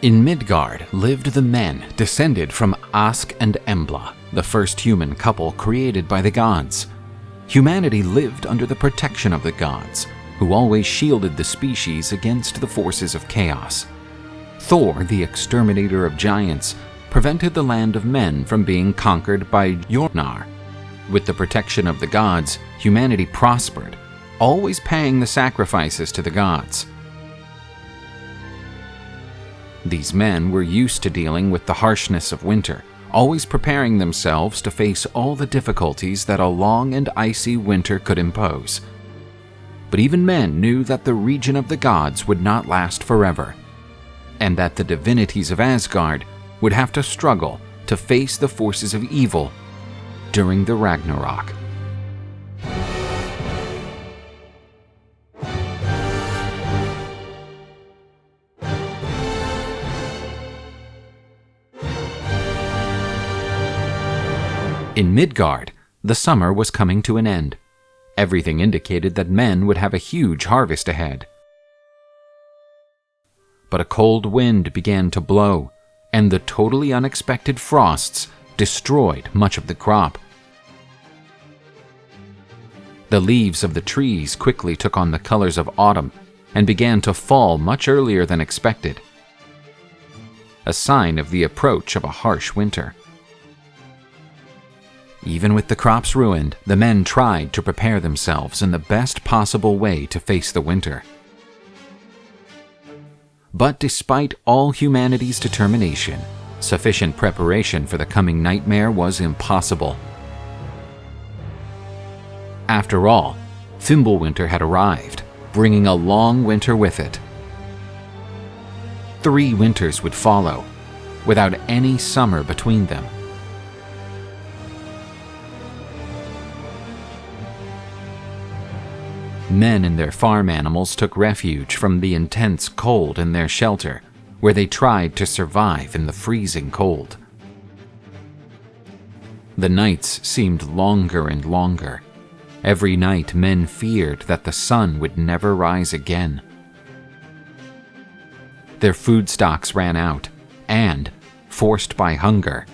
In Midgard lived the men descended from Ask and Embla, the first human couple created by the gods. Humanity lived under the protection of the gods, who always shielded the species against the forces of chaos. Thor, the exterminator of giants, prevented the land of men from being conquered by Jotnar. With the protection of the gods, humanity prospered, always paying the sacrifices to the gods. These men were used to dealing with the harshness of winter, always preparing themselves to face all the difficulties that a long and icy winter could impose. But even men knew that the region of the gods would not last forever, and that the divinities of Asgard would have to struggle to face the forces of evil during the Ragnarok. In Midgard, the summer was coming to an end. Everything indicated that men would have a huge harvest ahead. But a cold wind began to blow, and the totally unexpected frosts destroyed much of the crop. The leaves of the trees quickly took on the colors of autumn and began to fall much earlier than expected, a sign of the approach of a harsh winter. Even with the crops ruined, the men tried to prepare themselves in the best possible way to face the winter. But despite all humanity's determination, sufficient preparation for the coming nightmare was impossible. After all, Fimbulwinter had arrived, bringing a long winter with it. 3 winters would follow, without any summer between them. Men and their farm animals took refuge from the intense cold in their shelter, where they tried to survive in the freezing cold. The nights seemed longer and longer. Every night men feared that the sun would never rise again. Their food stocks ran out, and, forced by hunger,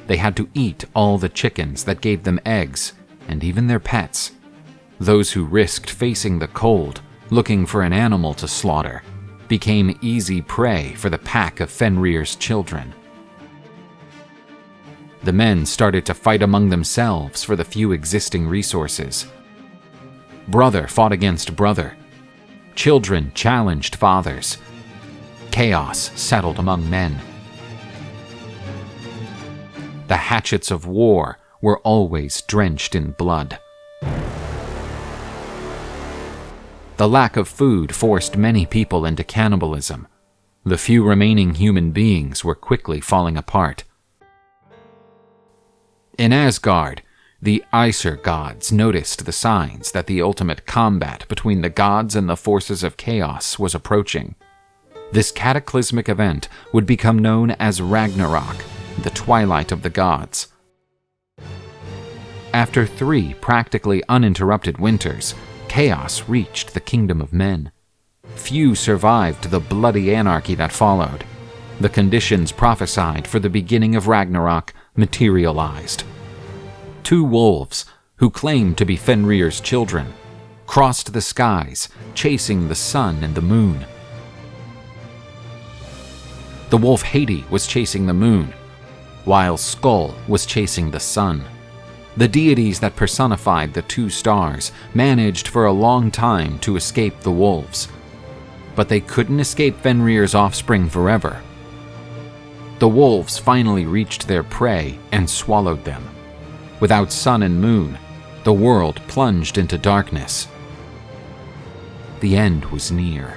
they had to eat all the chickens that gave them eggs, and even their pets. Those who risked facing the cold, looking for an animal to slaughter, became easy prey for the pack of Fenrir's children. The men started to fight among themselves for the few existing resources. Brother fought against brother. Children challenged fathers. Chaos settled among men. The hatchets of war were always drenched in blood. The lack of food forced many people into cannibalism. The few remaining human beings were quickly falling apart. In Asgard, the Aesir gods noticed the signs that the ultimate combat between the gods and the forces of chaos was approaching. This cataclysmic event would become known as Ragnarok, the Twilight of the gods. After 3 practically uninterrupted winters, chaos reached the kingdom of men. Few survived the bloody anarchy that followed. The conditions prophesied for the beginning of Ragnarok materialized. 2 wolves, who claimed to be Fenrir's children, crossed the skies, chasing the sun and the moon. The wolf Hati was chasing the moon, while Skull was chasing the sun. The deities that personified the 2 stars managed for a long time to escape the wolves, but they couldn't escape Fenrir's offspring forever. The wolves finally reached their prey and swallowed them. Without sun and moon, the world plunged into darkness. The end was near.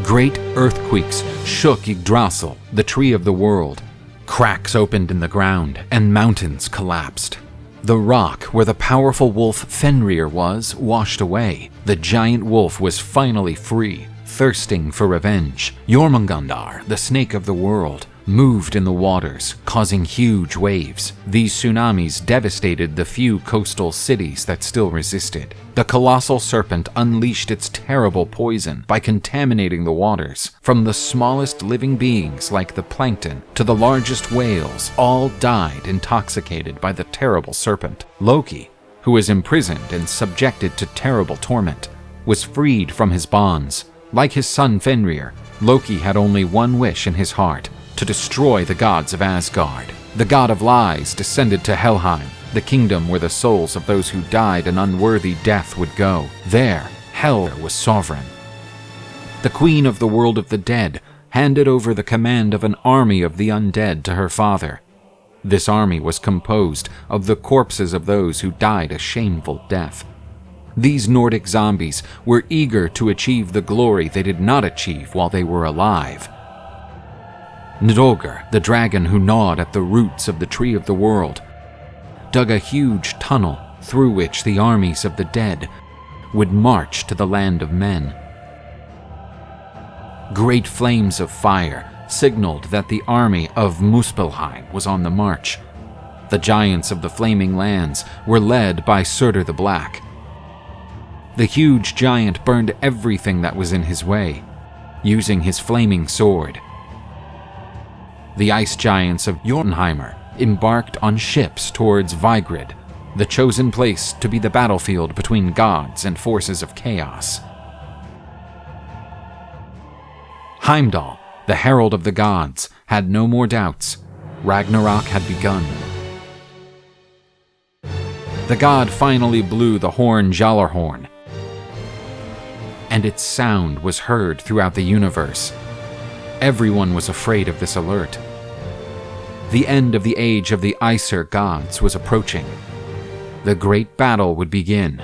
Great earthquakes shook Yggdrasil, the tree of the world. Cracks opened in the ground, and mountains collapsed. The rock where the powerful wolf Fenrir was washed away. The giant wolf was finally free, thirsting for revenge. Jormungandr, the snake of the world, moved in the waters, causing huge waves. These tsunamis devastated the few coastal cities that still resisted. The colossal serpent unleashed its terrible poison by contaminating the waters. From the smallest living beings like the plankton to the largest whales, all died intoxicated by the terrible serpent. Loki, who was imprisoned and subjected to terrible torment, was freed from his bonds. Like his son Fenrir, Loki had only one wish in his heart: to destroy the gods of Asgard. The god of lies descended to Helheim, the kingdom where the souls of those who died an unworthy death would go. There, Hel was sovereign. The queen of the world of the dead handed over the command of an army of the undead to her father. This army was composed of the corpses of those who died a shameful death. These Nordic zombies were eager to achieve the glory they did not achieve while they were alive. Nidolgr, the dragon who gnawed at the roots of the Tree of the World, dug a huge tunnel through which the armies of the dead would march to the land of men. Great flames of fire signaled that the army of Muspelheim was on the march. The giants of the Flaming Lands were led by Surtur the Black. The huge giant burned everything that was in his way, using his flaming sword. The ice giants of Jotunheimer embarked on ships towards Vigrid, the chosen place to be the battlefield between gods and forces of chaos. Heimdall, the herald of the gods, had no more doubts. Ragnarok had begun. The god finally blew the horn Jallarhorn, and its sound was heard throughout the universe. Everyone was afraid of this alert. The end of the age of the Aesir gods was approaching. The great battle would begin.